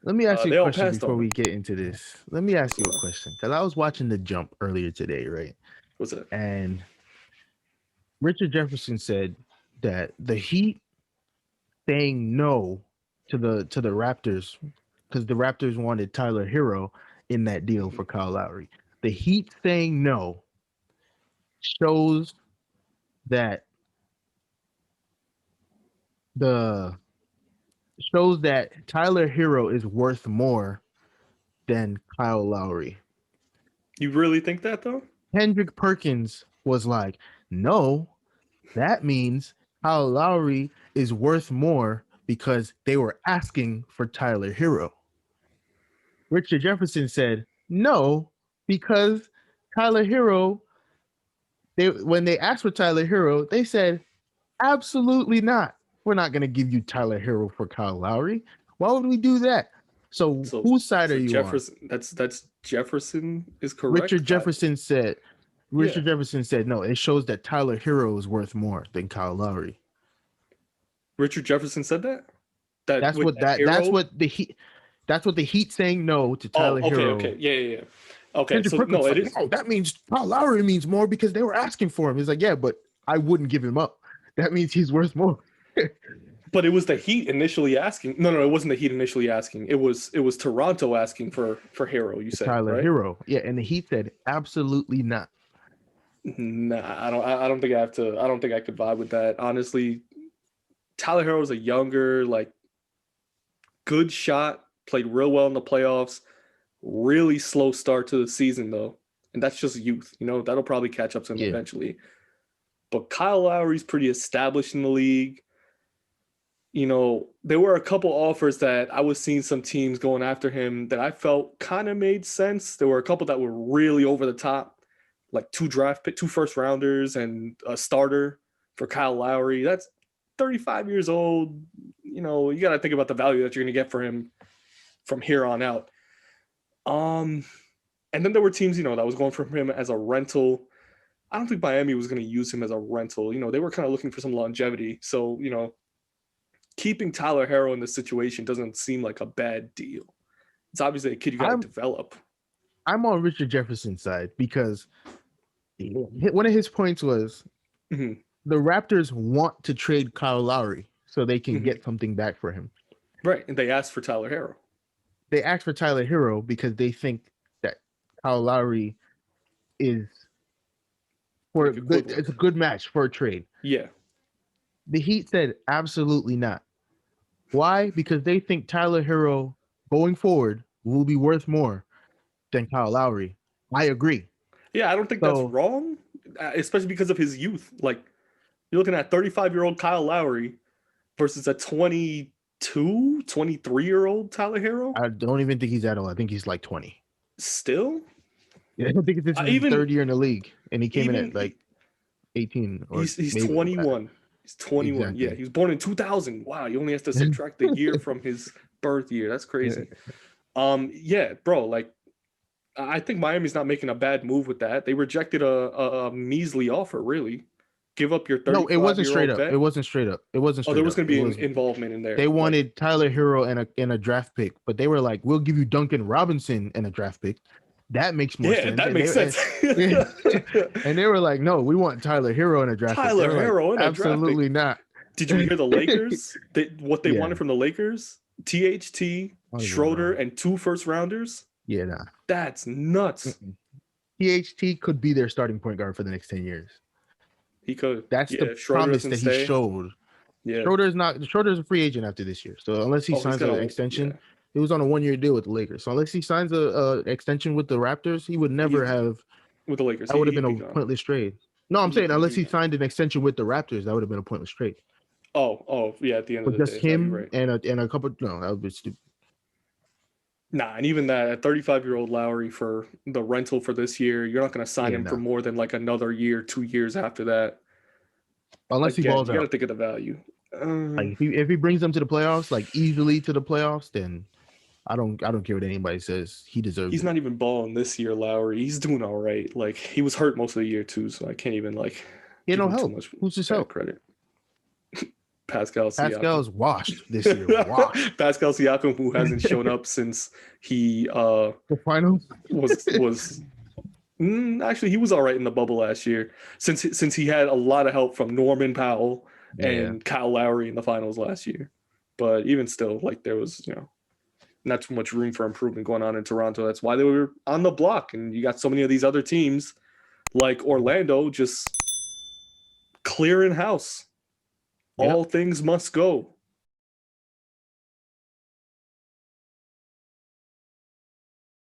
Let me ask you a They all question passed before on we him. get into this. Let me ask Go you a on. question because I was watching The Jump earlier today, right? What's it? And Richard Jefferson said that the Heat saying no to the Raptors because the Raptors wanted Tyler Hero in that deal for Kyle Lowry. The Heat saying no shows that the shows that Tyler Hero is worth more than Kyle Lowry. You really think that though? Kendrick Perkins was like, no, that means Kyle Lowry is worth more because they were asking for Tyler Hero. Richard Jefferson said, no, because Tyler Hero, when they asked for Tyler Hero, they said, absolutely not. We're not going to give you Tyler Hero for Kyle Lowry. Why would we do that? So So whose side are so you on? Jefferson. That's Jefferson is Richard correct. Jefferson said, Yeah. Richard Jefferson said, no, it shows that Tyler Hero is worth more than Kyle Lowry. Richard Jefferson said that. That That's with what that that that's hero. what the Heat that's what the Heat saying no to Oh, Tyler okay, okay, Hero. yeah, yeah, yeah. Okay, Kendrick so no, Perkins it like, is. no, that means Kyle Lowry means more because they were asking for him. He's like, yeah, but I wouldn't give him up. That means he's worth more. But it was the Heat initially asking. No, no, it wasn't the Heat initially asking. It was Toronto asking for Hero. You said Tyler right? Hero. Yeah, and the Heat said absolutely not. Nah, I don't. I don't think I have to. I don't think I could vibe with that. Honestly, Tyler Hero is a younger, like, good shot. Played real well in the playoffs. Really slow start to the season though, and that's just youth. That'll probably catch up to him Yeah. eventually. But Kyle Lowry's pretty established in the league. There were a couple offers that I was seeing some teams going after him that I felt kind of made sense. There were a couple that were really over the top, like two first rounders and a starter for Kyle Lowry. That's 35 years old. You got to think about the value that you're going to get for him from here on out. And then there were teams, that was going for him as a rental. I don't think Miami was going to use him as a rental. They were kind of looking for some longevity. So, keeping Tyler Herro in this situation doesn't seem like a bad deal. It's obviously a kid you got to I'm develop. I'm on Richard Jefferson's side because one of his points was Mm-hmm. the Raptors want to trade Kyle Lowry so they can Mm-hmm. get something back for him. Right, and they asked for Tyler Herro. They asked for Tyler Hero because they think that Kyle Lowry is for Like good. equivalent. It's a good match for a trade. Yeah. The Heat said absolutely not. Why? Because they think Tyler Hero going forward will be worth more than Kyle Lowry. I agree. Yeah, I don't think that's So wrong, especially because of his youth. Like, you're looking at 35-year-old Kyle Lowry versus a 22, 23-year-old Tyler Herro. I don't even think he's that old. I think he's like 20. Still? Yeah, I don't think this is his Even, third year in the league, and he came in at even, like 18 or he's maybe 21. He's 21. Yeah, exactly. he was born in 2000. Wow, he only has to subtract the year from his birth year. That's crazy. Yeah, bro. Like, I think Miami's not making a bad move with that. They rejected a measly offer. Really, give up your No, it wasn't straight 35-year-old up. It vet. wasn't straight up. It wasn't Oh, there straight was up. going to It be an was involvement in they there. Like, wanted Tyler Hero and a draft pick, but they were like, "We'll give you Duncan Robinson and a draft pick." That makes more yeah, sense. that And makes sense. and they were like, "No, we want Tyler Hero and a draft pick." They Tyler were like, Herro in a draft pick. "Absolutely not." Did you hear the Lakers? What they Yeah, wanted from the Lakers? THT, I don't even Schroeder, know. and 2 first rounders. Yeah, nah. That's nuts. Mm-mm. THT could be their starting point guard for the next 10 years. He could. That's Yeah, the if Schroeder promise doesn't that he stay. showed. Yeah. Schroeder's a free agent after this year. So unless he Oh, he's signs an gonna. Yeah. extension, he was on a 1 year deal with the Lakers. So unless he signs a extension with the Raptors, he would never He's have. with the Lakers. That would have been He'd be a gone. pointless trade. No, I'm saying He'd unless be he gone. signed an extension with the Raptors, that would have been a pointless trade. Oh, yeah. At the end of But the just day, no, you're him right. and a couple. No, that would be stupid. Nah, and even that at 35-year-old Lowry for the rental for this year, you're not going to sign Yeah, him for no. more than like another year, 2 years after that. Unless he Again, balls you got to out. think of the value. Like if he brings them to the playoffs, like easily to the playoffs, then I don't care what anybody says. He deserves He's it. not even balling this year, Lowry. He's doing all right. Like, he was hurt most of the year too, so I can't even like He had give no him too help. much Who's his bad help? credit. Pascal Siakam. Pascal's washed this year. Washed. Pascal Siakam, who hasn't shown up since he The finals. was actually he was all right in the bubble last year since he had a lot of help from Norman Powell and Kyle Lowry in the finals last year. But even still, like there was not too much room for improvement going on in Toronto. That's why they were on the block, and you got so many of these other teams like Orlando just clearing house. Yep. All things must go.